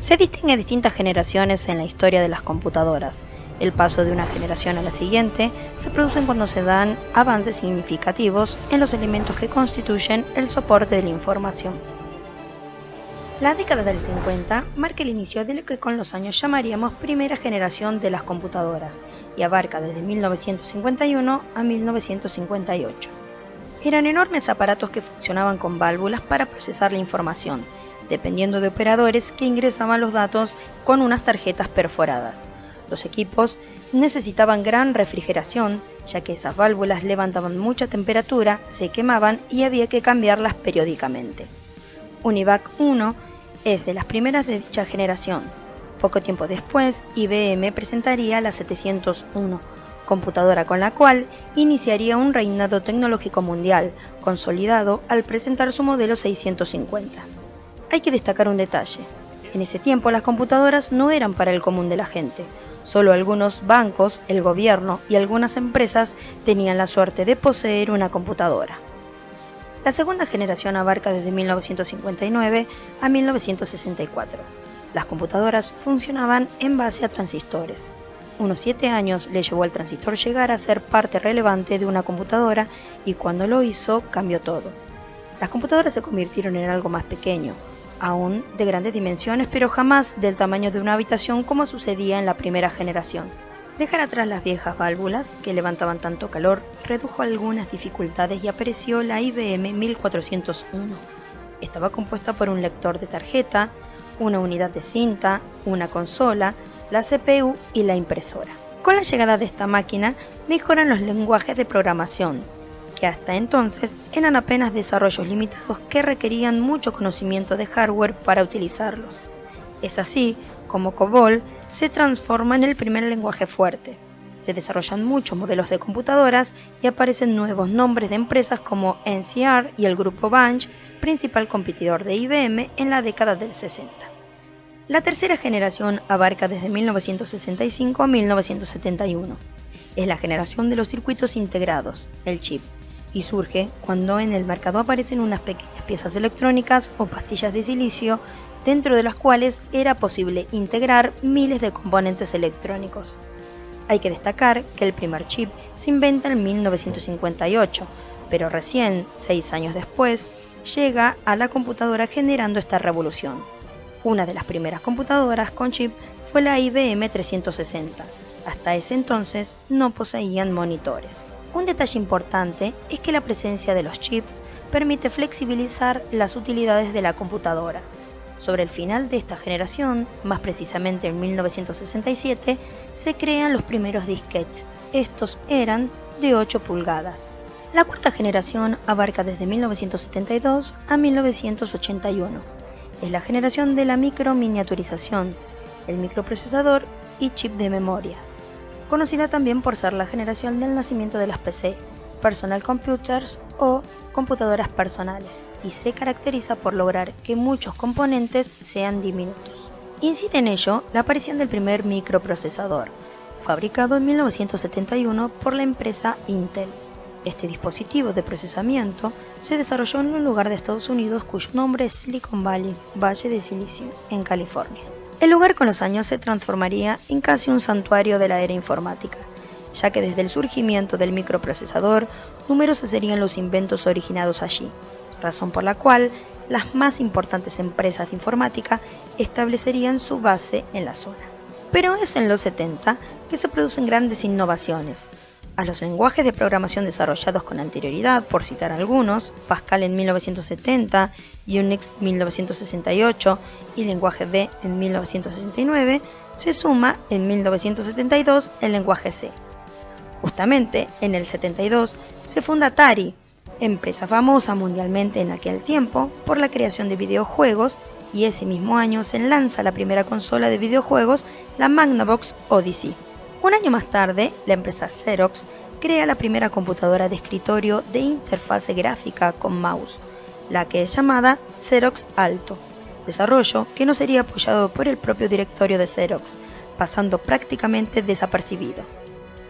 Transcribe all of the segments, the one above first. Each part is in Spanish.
Se distinguen distintas generaciones en la historia de las computadoras. El paso de una generación a la siguiente se produce cuando se dan avances significativos en los elementos que constituyen el soporte de la información. La década del 50 marca el inicio de lo que con los años llamaríamos primera generación de las computadoras y abarca desde 1951 a 1958. Eran enormes aparatos que funcionaban con válvulas para procesar la información, dependiendo de operadores que ingresaban los datos con unas tarjetas perforadas. Los equipos necesitaban gran refrigeración, ya que esas válvulas levantaban mucha temperatura, se quemaban y había que cambiarlas periódicamente. UNIVAC 1 es de las primeras de dicha generación. Poco tiempo después, IBM presentaría la 701, computadora con la cual iniciaría un reinado tecnológico mundial, consolidado al presentar su modelo 650. Hay que destacar un detalle. En ese tiempo las computadoras no eran para el común de la gente. Solo algunos bancos, el gobierno y algunas empresas tenían la suerte de poseer una computadora. La segunda generación abarca desde 1959 a 1964. Las computadoras funcionaban en base a transistores. Unos 7 años le llevó al transistor llegar a ser parte relevante de una computadora y cuando lo hizo cambió todo. Las computadoras se convirtieron en algo más pequeño, aún de grandes dimensiones, pero jamás del tamaño de una habitación como sucedía en la primera generación. Dejar atrás las viejas válvulas que levantaban tanto calor redujo algunas dificultades y apareció la IBM 1401. Estaba compuesta por un lector de tarjeta, una unidad de cinta, una consola, la CPU y la impresora. Con la llegada de esta máquina mejoran los lenguajes de programación, que hasta entonces eran apenas desarrollos limitados que requerían mucho conocimiento de hardware para utilizarlos. Es así como COBOL se transforma en el primer lenguaje fuerte. Se desarrollan muchos modelos de computadoras y aparecen nuevos nombres de empresas como NCR y el grupo Banch, principal competidor de IBM en la década del 60. La tercera generación abarca desde 1965 a 1971. Es la generación de los circuitos integrados, el chip, y surge cuando en el mercado aparecen unas pequeñas piezas electrónicas o pastillas de silicio dentro de las cuales era posible integrar miles de componentes electrónicos. Hay que destacar que el primer chip se inventa en 1958, pero recién, 6 años después, llega a la computadora generando esta revolución. Una de las primeras computadoras con chip fue la IBM 360. Hasta ese entonces no poseían monitores. Un detalle importante es que la presencia de los chips permite flexibilizar las utilidades de la computadora. Sobre el final de esta generación, más precisamente en 1967, se crean los primeros disquetes. Estos eran de 8 pulgadas. La cuarta generación abarca desde 1972 a 1981. Es la generación de la microminiaturización, el microprocesador y chip de memoria, conocida también por ser la generación del nacimiento de las PC, personal computers o computadoras personales, y se caracteriza por lograr que muchos componentes sean diminutos. Incide en ello la aparición del primer microprocesador, fabricado en 1971 por la empresa Intel. Este dispositivo de procesamiento se desarrolló en un lugar de Estados Unidos cuyo nombre es Silicon Valley, Valle de Silicio, en California. El lugar con los años se transformaría en casi un santuario de la era informática, ya que desde el surgimiento del microprocesador, numerosos serían los inventos originados allí, razón por la cual las más importantes empresas de informática establecerían su base en la zona. Pero es en los 70 que se producen grandes innovaciones. A los lenguajes de programación desarrollados con anterioridad, por citar algunos, Pascal en 1970, Unix 1968 y lenguaje B en 1969, se suma en 1972 el lenguaje C. Justamente en el 72 se funda Atari, empresa famosa mundialmente en aquel tiempo por la creación de videojuegos, y ese mismo año se lanza la primera consola de videojuegos, la Magnavox Odyssey. Un año más tarde, la empresa Xerox crea la primera computadora de escritorio de interfase gráfica con mouse, la que es llamada Xerox Alto, desarrollo que no sería apoyado por el propio directorio de Xerox, pasando prácticamente desapercibido.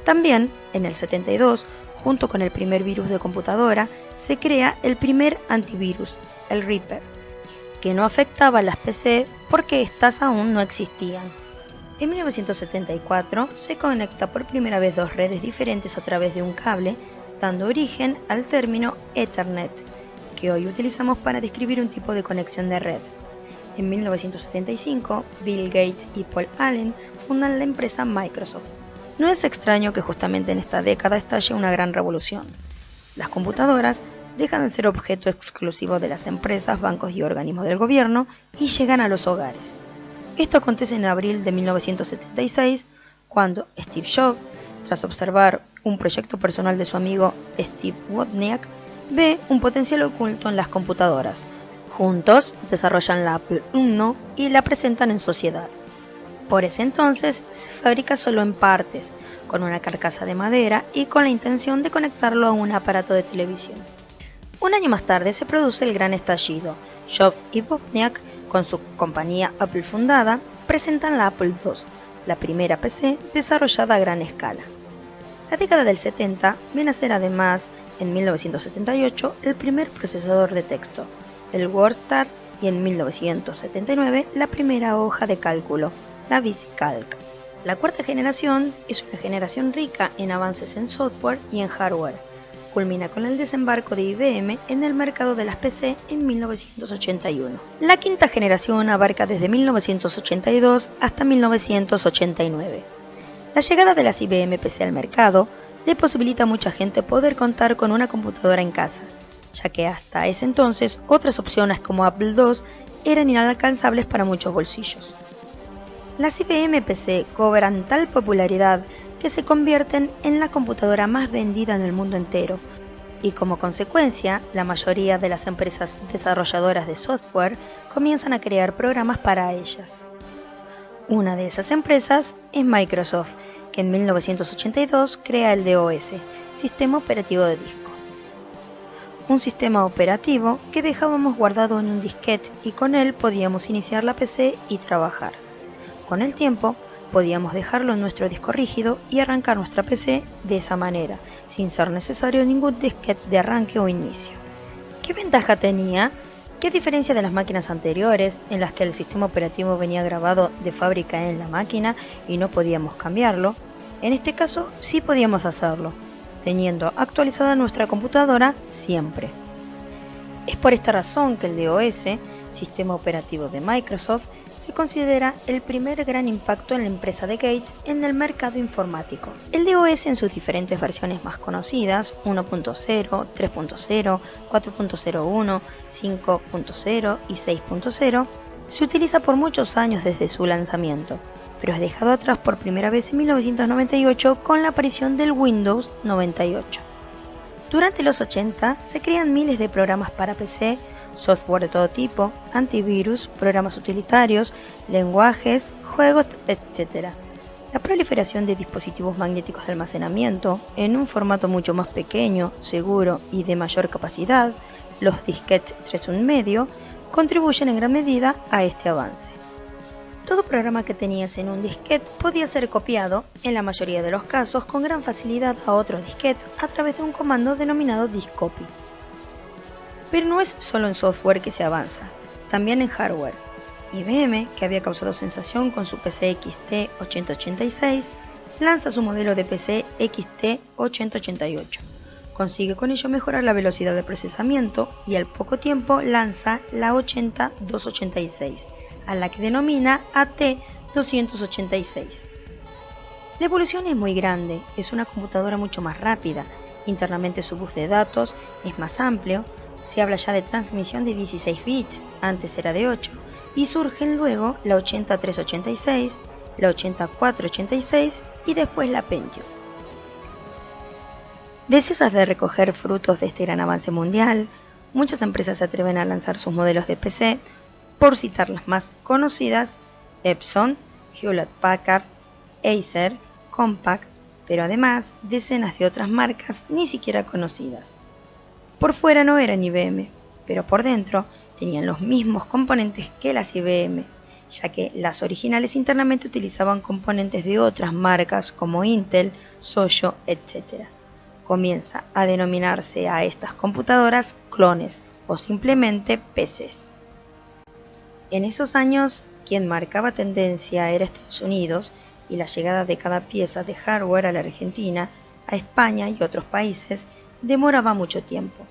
También, en el 72, junto con el primer virus de computadora, se crea el primer antivirus, el Reaper, que no afectaba a las PC porque éstas aún no existían. En 1974 se conecta por primera vez dos redes diferentes a través de un cable, dando origen al término Ethernet, que hoy utilizamos para describir un tipo de conexión de red. En 1975, Bill Gates y Paul Allen fundan la empresa Microsoft. No es extraño que justamente en esta década estalle una gran revolución. Las computadoras dejan de ser objeto exclusivo de las empresas, bancos y organismos del gobierno y llegan a los hogares. Esto acontece en abril de 1976, cuando Steve Jobs, tras observar un proyecto personal de su amigo Steve Wozniak, ve un potencial oculto en las computadoras. Juntos desarrollan la Apple I y la presentan en sociedad. Por ese entonces se fabrica solo en partes, con una carcasa de madera y con la intención de conectarlo a un aparato de televisión. Un año más tarde se produce el gran estallido. Jobs y Wozniak, con su compañía Apple fundada, presentan la Apple II, la primera PC desarrollada a gran escala. La década del 70 viene a ser además, en 1978, el primer procesador de texto, el WordStar, y en 1979 la primera hoja de cálculo, la VisiCalc. La cuarta generación es una generación rica en avances en software y en hardware. Culmina con el desembarco de IBM en el mercado de las PC en 1981. La quinta generación abarca desde 1982 hasta 1989. La llegada de las IBM PC al mercado le posibilita a mucha gente poder contar con una computadora en casa, ya que hasta ese entonces otras opciones como Apple II eran inalcanzables para muchos bolsillos. Las IBM PC cobran tal popularidad que se convierten en la computadora más vendida en el mundo entero, y como consecuencia, la mayoría de las empresas desarrolladoras de software comienzan a crear programas para ellas. Una de esas empresas es Microsoft, que en 1982 crea el DOS, Sistema Operativo de Disco. Un sistema operativo que dejábamos guardado en un disquete y con él podíamos iniciar la PC y trabajar. Con el tiempo, podíamos dejarlo en nuestro disco rígido y arrancar nuestra PC de esa manera, sin ser necesario ningún disquete de arranque o inicio. ¿Qué ventaja tenía? ¿Qué diferencia de las máquinas anteriores, en las que el sistema operativo venía grabado de fábrica en la máquina y no podíamos cambiarlo? En este caso sí podíamos hacerlo, teniendo actualizada nuestra computadora siempre. Es por esta razón que el DOS, sistema operativo de Microsoft, se considera el primer gran impacto en la empresa de Gates en el mercado informático. El DOS en sus diferentes versiones más conocidas, 1.0, 3.0, 4.01, 5.0 y 6.0, se utiliza por muchos años desde su lanzamiento, pero es dejado atrás por primera vez en 1998 con la aparición del Windows 98. Durante los 80 se crean miles de programas para PC, software de todo tipo, antivirus, programas utilitarios, lenguajes, juegos, etc. La proliferación de dispositivos magnéticos de almacenamiento, en un formato mucho más pequeño, seguro y de mayor capacidad, los disquetes 3.1/2, contribuyen en gran medida a este avance. Todo programa que tenías en un disquete podía ser copiado, en la mayoría de los casos con gran facilidad a otro disquete a través de un comando denominado diskcopy. Pero no es solo en software que se avanza, también en hardware. IBM, que había causado sensación con su PC XT 8086, lanza su modelo de PC XT 8088. Consigue con ello mejorar la velocidad de procesamiento y al poco tiempo lanza la 80286, a la que denomina AT286. La evolución es muy grande, es una computadora mucho más rápida, internamente su bus de datos es más amplio, se habla ya de transmisión de 16 bits, antes era de 8, y surgen luego la 80386, la 8486 y después la Pentium. Deseosas de recoger frutos de este gran avance mundial, muchas empresas se atreven a lanzar sus modelos de PC, por citar las más conocidas: Epson, Hewlett-Packard, Acer, Compaq, pero además decenas de otras marcas ni siquiera conocidas. Por fuera no eran IBM, pero por dentro tenían los mismos componentes que las IBM, ya que las originales internamente utilizaban componentes de otras marcas como Intel, Soyo, etc. Comienza a denominarse a estas computadoras clones o simplemente PCs. En esos años Quien marcaba tendencia era Estados Unidos, y la llegada de cada pieza de hardware a la Argentina, a España y otros países demoraba mucho tiempo.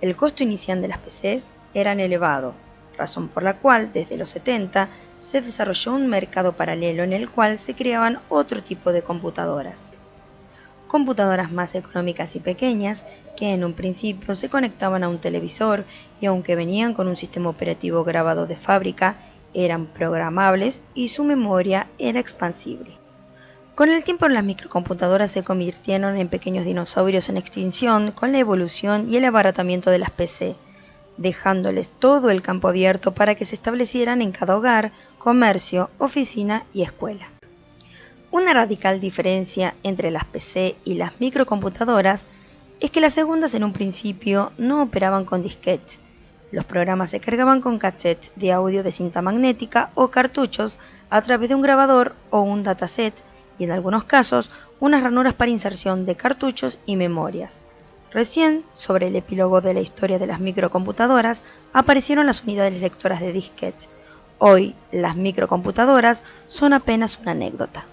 El costo inicial de las PCs era elevado, razón por la cual desde los 70 se desarrolló un mercado paralelo en el cual se creaban otro tipo de computadoras. Computadoras más económicas y pequeñas que en un principio se conectaban a un televisor y aunque venían con un sistema operativo grabado de fábrica, eran programables y su memoria era expansible. Con el tiempo las microcomputadoras se convirtieron en pequeños dinosaurios en extinción con la evolución y el abaratamiento de las PC, dejándoles todo el campo abierto para que se establecieran en cada hogar, comercio, oficina y escuela. Una radical diferencia entre las PC y las microcomputadoras es que las segundas en un principio no operaban con disquetes. Los programas se cargaban con cassettes de audio de cinta magnética o cartuchos a través de un grabador o un dataset y en algunos casos unas ranuras para inserción de cartuchos y memorias. Recién, sobre el epílogo de la historia de las microcomputadoras, aparecieron las unidades lectoras de disquete. Hoy, las microcomputadoras son apenas una anécdota.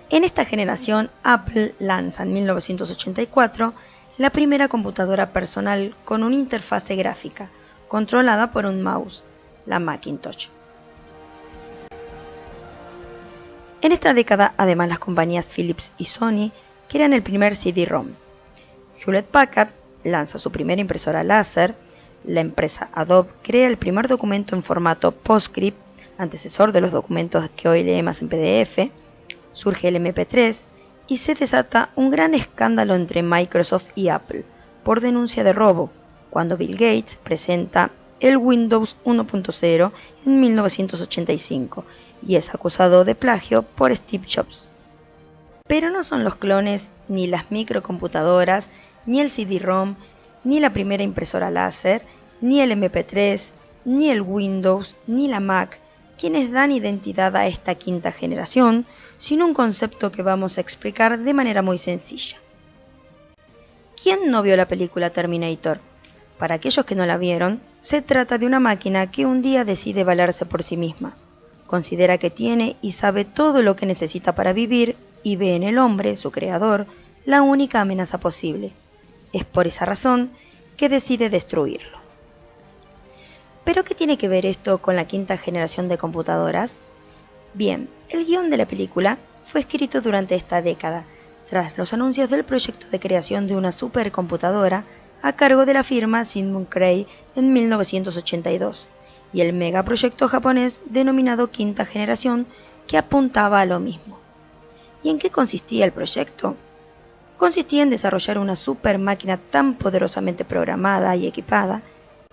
En esta generación, Apple lanza en 1984 la primera computadora personal con una interfase gráfica, controlada por un mouse, la Macintosh. En esta década, además las compañías Philips y Sony crean el primer CD-ROM. Hewlett Packard lanza su primera impresora láser, la empresa Adobe crea el primer documento en formato PostScript, antecesor de los documentos que hoy leemos en PDF, surge el MP3 y se desata un gran escándalo entre Microsoft y Apple por denuncia de robo, cuando Bill Gates presenta el Windows 1.0 en 1985 y es acusado de plagio por Steve Jobs. Pero no son los clones, ni las microcomputadoras, ni el CD-ROM, ni la primera impresora láser, ni el MP3, ni el Windows, ni la Mac, quienes dan identidad a esta quinta generación, sino un concepto que vamos a explicar de manera muy sencilla. ¿Quién no vio la película Terminator? Para aquellos que no la vieron, se trata de una máquina que un día decide valerse por sí misma. Considera que tiene y sabe todo lo que necesita para vivir y ve en el hombre, su creador, la única amenaza posible. Es por esa razón que decide destruirlo. ¿Pero qué tiene que ver esto con la quinta generación de computadoras? Bien, el guión de la película fue escrito durante esta década, tras los anuncios del proyecto de creación de una supercomputadora a cargo de la firma Sigmund Cray en 1982, y el megaproyecto japonés denominado Quinta Generación, que apuntaba a lo mismo. ¿Y en qué consistía el proyecto? Consistía en desarrollar una super máquina tan poderosamente programada y equipada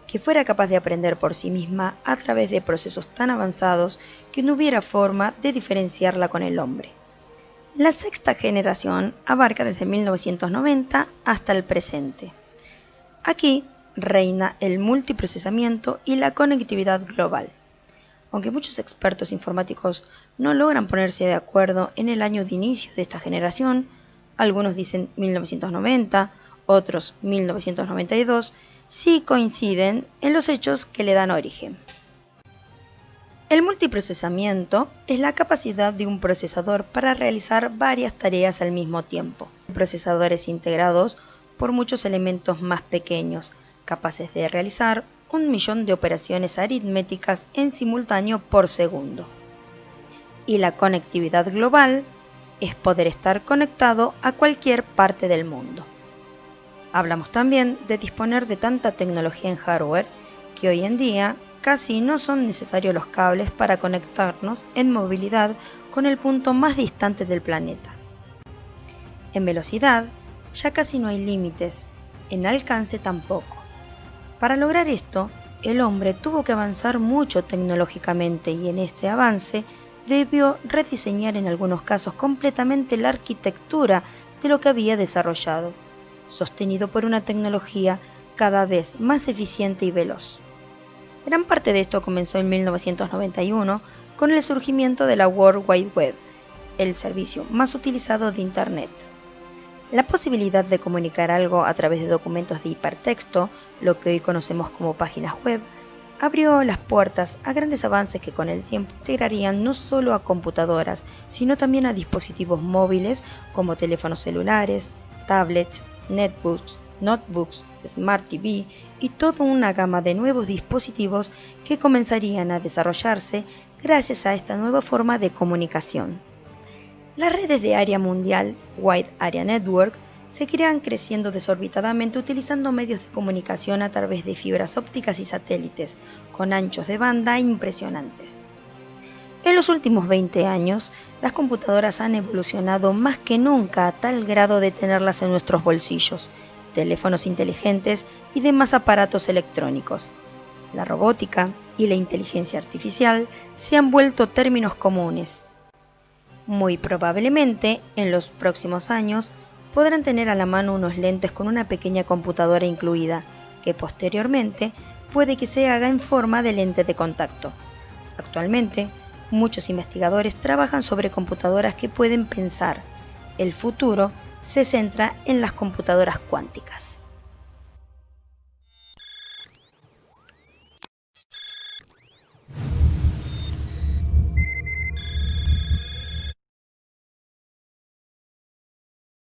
que fuera capaz de aprender por sí misma a través de procesos tan avanzados que no hubiera forma de diferenciarla con el hombre. La sexta generación abarca desde 1990 hasta el presente. Aquí reina el multiprocesamiento y la conectividad global. Aunque muchos expertos informáticos no logran ponerse de acuerdo en el año de inicio de esta generación, algunos dicen 1990, otros 1992, sí coinciden en los hechos que le dan origen. El multiprocesamiento es la capacidad de un procesador para realizar varias tareas al mismo tiempo. Procesadores integrados por muchos elementos más pequeños, capaces de realizar 1.000.000 de operaciones aritméticas en simultáneo por segundo. Y la conectividad global es poder estar conectado a cualquier parte del mundo. Hablamos también de disponer de tanta tecnología en hardware que hoy en día casi no son necesarios los cables para conectarnos en movilidad con el punto más distante del planeta. En velocidad ya casi no hay límites, en alcance tampoco. Para lograr esto, el hombre tuvo que avanzar mucho tecnológicamente y en este avance debió rediseñar en algunos casos completamente la arquitectura de lo que había desarrollado, sostenido por una tecnología cada vez más eficiente y veloz. Gran parte de esto comenzó en 1991 con el surgimiento de la World Wide Web, el servicio más utilizado de Internet. La posibilidad de comunicar algo a través de documentos de hipertexto, lo que hoy conocemos como páginas web, abrió las puertas a grandes avances que con el tiempo integrarían no solo a computadoras, sino también a dispositivos móviles como teléfonos celulares, tablets, notebooks, Smart TV y toda una gama de nuevos dispositivos que comenzarían a desarrollarse gracias a esta nueva forma de comunicación. Las redes de área mundial, Wide Area Network, seguirán creciendo desorbitadamente utilizando medios de comunicación a través de fibras ópticas y satélites, con anchos de banda impresionantes. En los últimos 20 años, las computadoras han evolucionado más que nunca a tal grado de tenerlas en nuestros bolsillos, teléfonos inteligentes y demás aparatos electrónicos. La robótica y la inteligencia artificial se han vuelto términos comunes. Muy probablemente, en los próximos años, podrán tener a la mano unos lentes con una pequeña computadora incluida, que posteriormente puede que se haga en forma de lente de contacto. Actualmente, muchos investigadores trabajan sobre computadoras que pueden pensar. El futuro se centra en las computadoras cuánticas.